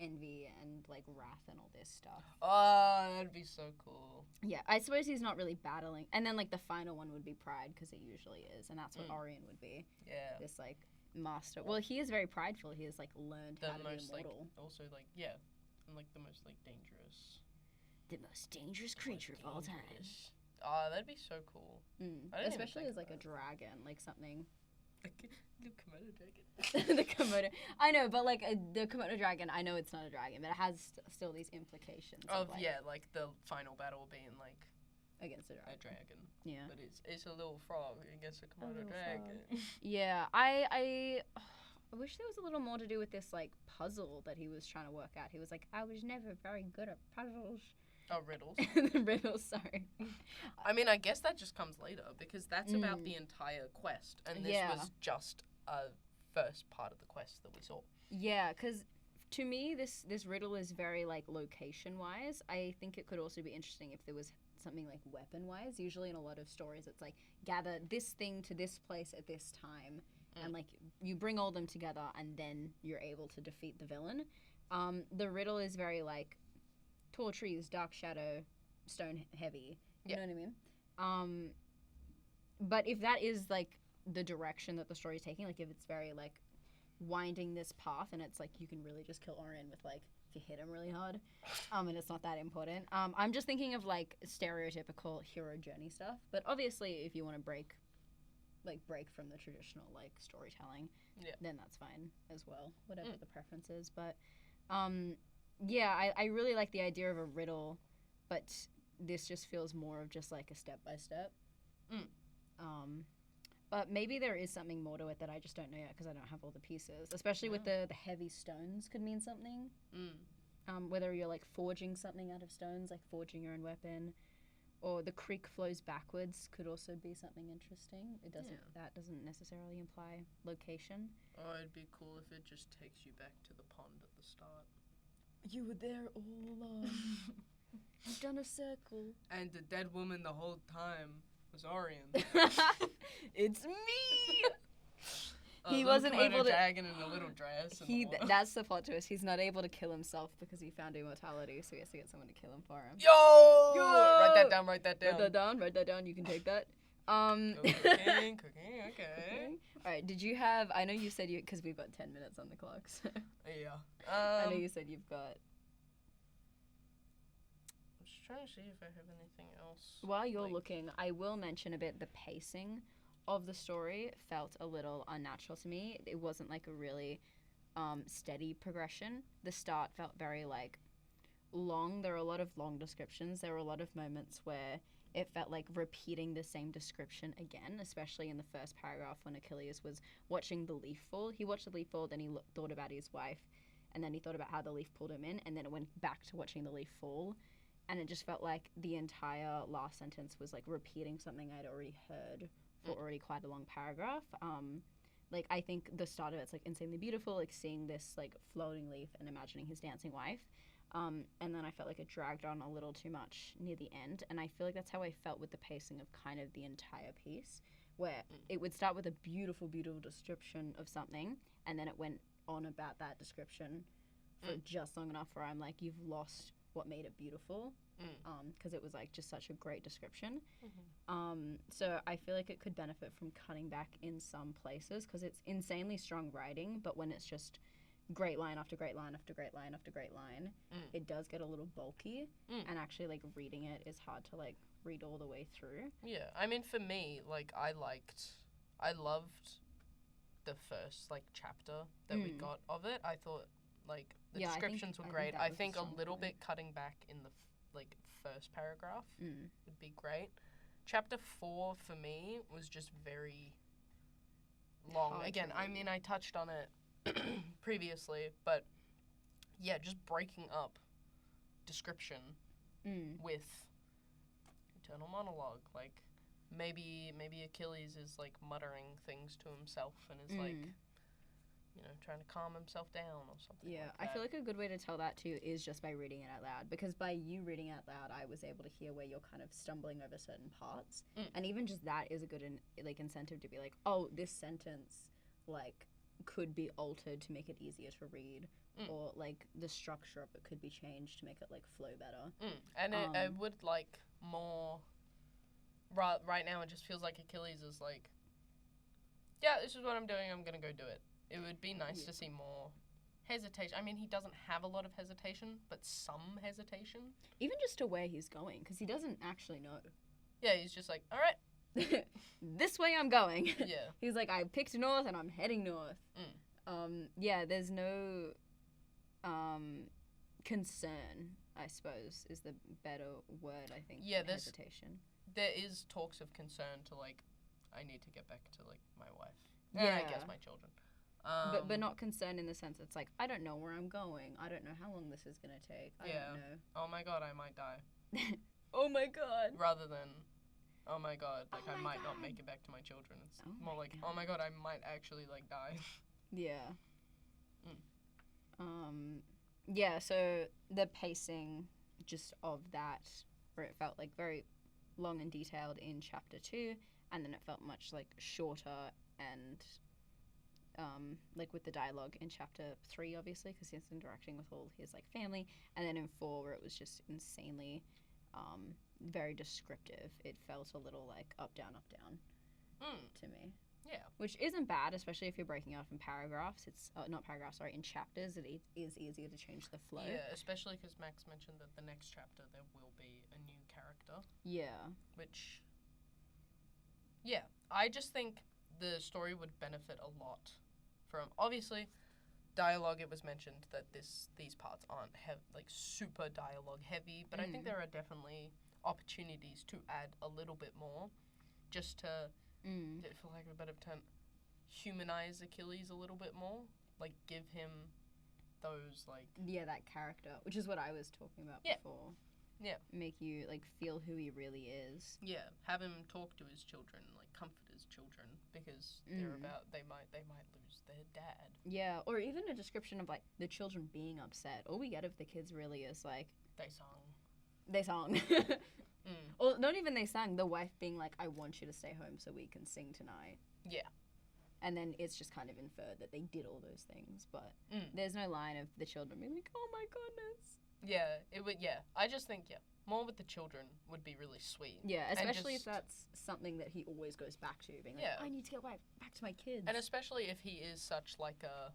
envy and like wrath and all this stuff. Oh, that'd be so cool. Yeah, I suppose he's not really battling. And then like the final one would be pride, because it usually is, and that's what Orion would be. Yeah. This like master. Well, he is very prideful. He has like learned The how to most be immortal. like also like yeah, and like the most like dangerous. The most dangerous creature of all time. Oh, that'd be so cool. I didn't even Especially think as like of a dragon, like something. The Komodo dragon. The Komodo. I know, but like the Komodo dragon, I know it's not a dragon, but it has still these implications. Of like, yeah, like the final battle being like against a a dragon. dragon. Yeah. But it's a little frog against a Komodo little dragon. Yeah, I wish there was a little more to do with this like puzzle that he was trying to work out. He was like, I was never very good at puzzles. Oh, riddles. The riddles, sorry. I mean, I guess that just comes later because that's about the entire quest, and this was just a first part of the quest that we saw. Yeah, because to me, this riddle is very like location-wise. I think it could also be interesting if there was something like weapon-wise. Usually in a lot of stories, it's like gather this thing to this place at this time, and like you bring all them together, and then you're able to defeat the villain. The riddle is very like tall trees, dark shadow, stone heavy. You know what I mean? But if that is like the direction that the story is taking, like if it's very like winding this path, and it's like you can really just kill Orion with like if you hit him really hard, and it's not that important. I'm just thinking of like stereotypical hero journey stuff. But obviously, if you want to break from the traditional like storytelling, then that's fine as well. Whatever the preference is, but yeah, I really like the idea of a riddle, but this just feels more of just like a step by step. But maybe there is something more to it that I just don't know yet because I don't have all the pieces. Especially with the heavy stones could mean something. Whether you're like forging something out of stones, like forging your own weapon, or the creek flows backwards could also be something interesting. It doesn't. That doesn't necessarily imply location. Oh, it'd be cool if it just takes you back to the pond at the start. You were there all along. You've done a circle. And the dead woman the whole time was Orion. It's me! He wasn't able to... dragon in a little dress. That's the plot twist. He's not able to kill himself because he found immortality, so he has to get someone to kill him for him. Yo! Write that down. Write that down. You can take that. Cooking, okay. Alright, did you have... I know you said you... Because we've got 10 minutes on the clock, so... Yeah. I know you said you've got... I'm just trying to see if I have anything else. While you're looking, I will mention a bit the pacing of the story felt a little unnatural to me. It wasn't like a really steady progression. The start felt very like long. There were a lot of long descriptions. There were a lot of moments where it felt like repeating the same description again, especially in the first paragraph when Achilles was watching the leaf fall. He watched the leaf fall, then he thought about his wife, and then he thought about how the leaf pulled him in, and then it went back to watching the leaf fall. And it just felt like the entire last sentence was like repeating something I'd already heard for already quite a long paragraph. Like, I think the start of it's like insanely beautiful, like seeing this like floating leaf and imagining his dancing wife. And then I felt like it dragged on a little too much near the end. And I feel like that's how I felt with the pacing of kind of the entire piece, where it would start with a beautiful, beautiful description of something, and then it went on about that description for just long enough where I'm like, you've lost what made it beautiful, because it was like just such a great description. So I feel like it could benefit from cutting back in some places, because it's insanely strong writing, but when it's just great line after great line after great line after great line, it does get a little bulky, and actually like reading it is hard to like read all the way through. Yeah, I mean, for me, like, I loved the first like chapter that we got of it. I thought like the descriptions were great. I think a little bit cutting back in the like first paragraph would be great. Chapter 4 for me was just very long. Again, I mean, I touched on it previously, but yeah, just breaking up description with internal monologue. Like, maybe Achilles is like muttering things to himself and is like, you know, trying to calm himself down or something. Yeah, like that. I feel like a good way to tell that too is just by reading it out loud, because by you reading out loud, I was able to hear where you're kind of stumbling over certain parts, and even just that is a good like incentive to be like, oh, this sentence like could be altered to make it easier to read, or like the structure of it could be changed to make it like flow better. And it would like more. Right now, it just feels like Achilles is like, yeah, this is what I'm doing. I'm gonna go do it. It would be nice to see more hesitation. I mean, he doesn't have a lot of hesitation, but some hesitation. Even just to where he's going, because he doesn't actually know. Yeah, he's just like, all right, this way I'm going. Yeah. He's like, I picked north and I'm heading north. Yeah, there's no concern, I suppose, is the better word, I think. Yeah, hesitation. There is talks of concern to like, I need to get back to like my wife. Yeah. I guess my children. But not concerned in the sense it's like, I don't know where I'm going. I don't know how long this is going to take. I don't know. Oh my god, I might die. Oh my god. Rather than, oh my god, like I might not make it back to my children. It's more like, oh my god, I might actually like die. Yeah. Yeah, so the pacing just of that, where it felt like very long and detailed in chapter 2, and then it felt much like shorter and like with the dialogue in chapter 3, obviously, because he's interacting with all his like family, and then in 4 where it was just insanely very descriptive. It felt a little like up down to me. Yeah, which isn't bad, especially if you're breaking out in paragraphs. It's not paragraphs, sorry, in chapters. It is easier to change the flow. Yeah, especially because Max mentioned that the next chapter there will be a new character. Yeah, which, yeah, I just think the story would benefit a lot from, obviously, dialogue. It was mentioned that these parts aren't like super dialogue heavy, but I think there are definitely opportunities to add a little bit more, just to, for lack of a better term, humanize Achilles a little bit more, like give him those like that character, which is what I was talking about before. Yeah, make you like feel who he really is. Yeah, have him talk to his children, like comfort his children, because they're about they might lose their dad. Yeah, or even a description of like the children being upset. All we get of the kids really is like they sang. Or not even they sang. The wife being like, "I want you to stay home so we can sing tonight." Yeah. And then it's just kind of inferred that they did all those things, but there's no line of the children being like, "Oh my goodness." Yeah, it would. Yeah, I just think more with the children would be really sweet. Yeah, especially if that's something that he always goes back to, being like, I need to get back to my kids. And especially if he is such like a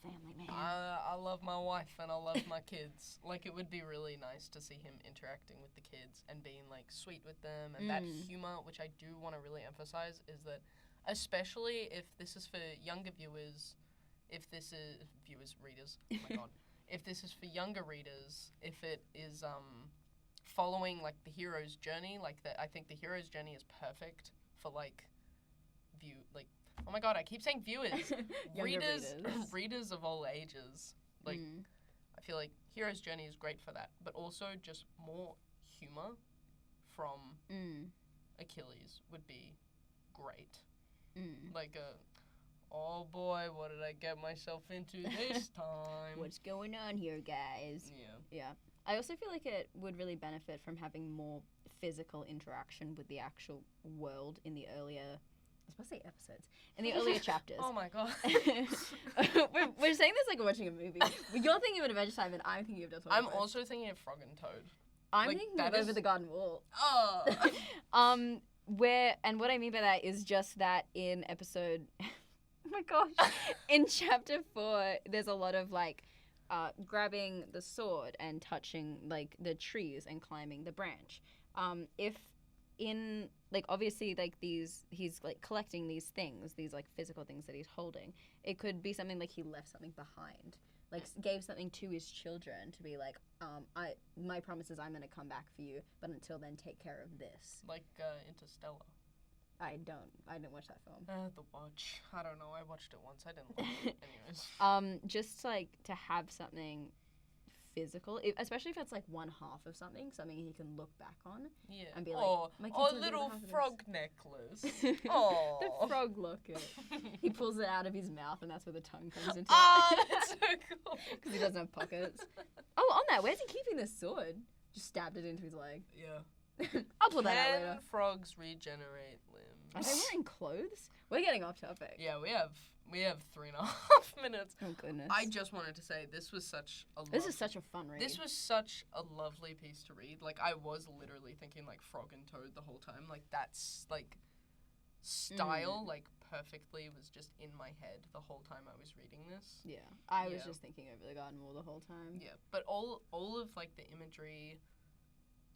family man. I love my wife and I love my kids. Like, it would be really nice to see him interacting with the kids and being like sweet with them, and that humor, which I do want to really emphasize, is that especially if this is for younger viewers, readers, oh my god. If this is for younger readers, if it is following, like, the hero's journey. Like, I think the hero's journey is perfect for, like, oh my god, I keep saying viewers. readers of all ages. Like, I feel like hero's journey is great for that. But also just more humor from Achilles would be great. Like oh boy, what did I get myself into this time? What's going on here, guys? Yeah. I also feel like it would really benefit from having more physical interaction with the actual world in the earlier, I was supposed to say episodes, in the earlier chapters. Oh my god. we're saying this like we're watching a movie. You're thinking of Adventure Time and I'm thinking of Just I'm also thinking of Frog and Toad. I'm thinking of Over the Garden Wall. Oh. And what I mean by that is just that in episode, oh my gosh, in chapter 4, there's a lot of like grabbing the sword and touching like the trees and climbing the branch. If in like obviously like he's like collecting these things, these like physical things that he's holding, it could be something like he left something behind. Like, gave something to his children to be like, my promise is I'm going to come back for you, but until then, take care of this. Like, Interstellar. I didn't watch that film. The watch. I don't know, I watched it once, I didn't like it. Anyways. Just, like, to have something physical, especially if it's, like, one half of something he can look back on. Yeah. And be like, my kids are little half of frog necklace. Oh. The frog locket. He pulls it out of his mouth, and that's where the tongue comes into it. That's so cool. Because he doesn't have pockets. Oh, on that, where's he keeping this sword? Just stabbed it into his leg. Yeah. I'll pull that out later. 10 frogs regenerate limbs. Are they wearing clothes? We're getting off topic. Yeah, we have 3.5 minutes. Oh, goodness. I just wanted to say this was such a This is such a fun read. This was such a lovely piece to read. Like, I was literally thinking, like, Frog and Toad the whole time. Like, that's, like, style, like, perfectly was just in my head the whole time I was reading this. Yeah. I was just thinking Over the Garden Wall the whole time. Yeah, but all of, like, the imagery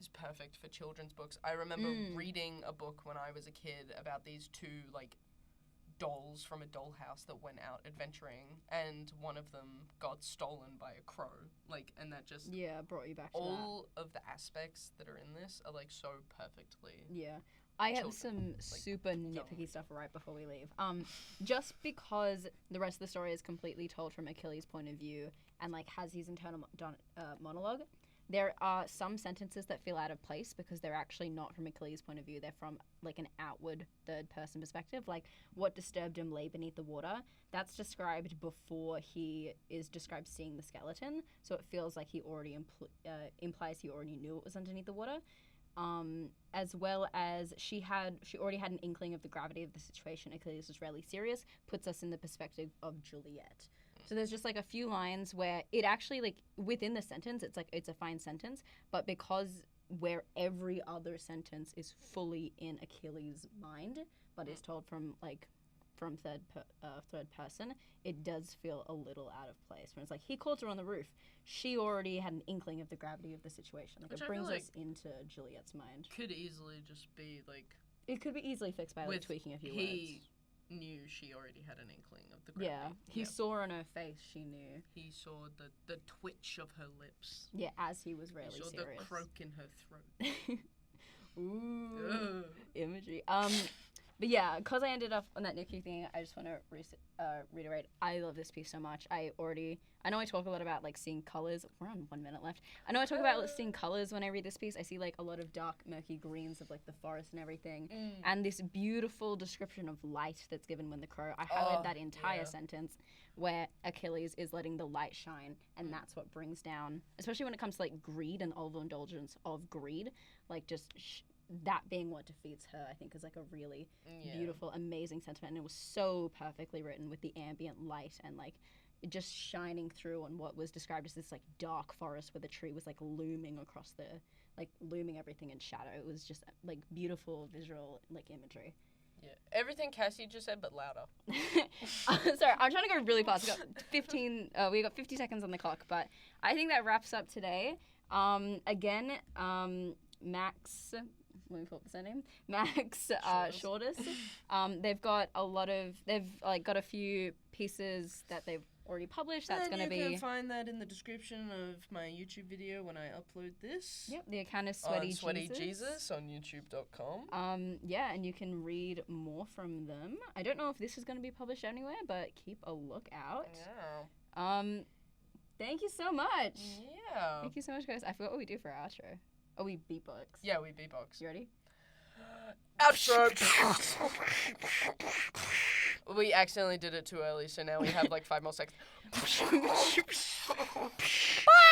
is perfect for children's books. I remember reading a book when I was a kid about these two, like, dolls from a dollhouse that went out adventuring, and one of them got stolen by a crow. Like, and that just brought you back to all of the aspects that are in this are, like, so perfectly. Yeah. I have some super nitpicky stuff right before we leave. Just because the rest of the story is completely told from Achilles' point of view and, like, has his internal monologue, there are some sentences that feel out of place because they're actually not from Achilles' point of view. They're from, like, an outward third-person perspective. Like, what disturbed him lay beneath the water, that's described before he is described seeing the skeleton. So it feels like he already implies he already knew it was underneath the water. As well as she already had an inkling of the gravity of the situation. Achilles was really serious, puts us in the perspective of Juliet. So there's just, like, a few lines where it actually, like, within the sentence, it's, like, it's a fine sentence, but because where every other sentence is fully in Achilles' mind, but is told from, like, from third person, it does feel a little out of place. When it's like, he called her on the roof. She already had an inkling of the gravity of the situation. Like, which it brings us into Juliet's mind. Could easily just be, like... It could be easily fixed by, like, tweaking a few words. Knew she already had an inkling of the gravity. Yeah, he saw on her face she knew. He saw the twitch of her lips. Yeah, as he was really serious. He saw the croak in her throat. Ooh, imagery. But yeah, because I ended up on that nitpicky thing, I just want to reiterate, I love this piece so much. I know I talk a lot about, like, seeing colors. We're on 1 minute left. I know I talk about seeing colors when I read this piece. I see, like, a lot of dark, murky greens of, like, the forest and everything. And this beautiful description of light that's given when the crow. I highlight that entire sentence where Achilles is letting the light shine, and that's what brings down, especially when it comes to, like, greed and overindulgence of greed, like, just... that being what defeats her, I think, is, like, a really beautiful, amazing sentiment. And it was so perfectly written with the ambient light and, like, just shining through on what was described as this, like, dark forest where the tree was, like, looming across looming everything in shadow. It was just, like, beautiful visual, like, imagery. Yeah, everything Cassie just said, but louder. Sorry, I'm trying to go really fast. We got 50 seconds on the clock, but I think that wraps up today. Again, Max... Let me pull up the surname. Max Shortus. They've got a few pieces that they've already published. That's And going to you be... can find that in the description of my YouTube video when I upload this. Yep, the account is On Sweaty Jesus on youtube.com. Yeah, and you can read more from them. I don't know if this is going to be published anywhere, but keep a lookout. Yeah. Thank you so much. Yeah. Thank you so much, guys. I forgot what we do for our outro. Oh, we beatbox. Yeah, we beatbox. You ready? Outro. We accidentally did it too early, so now we have like 5 more seconds. Bye!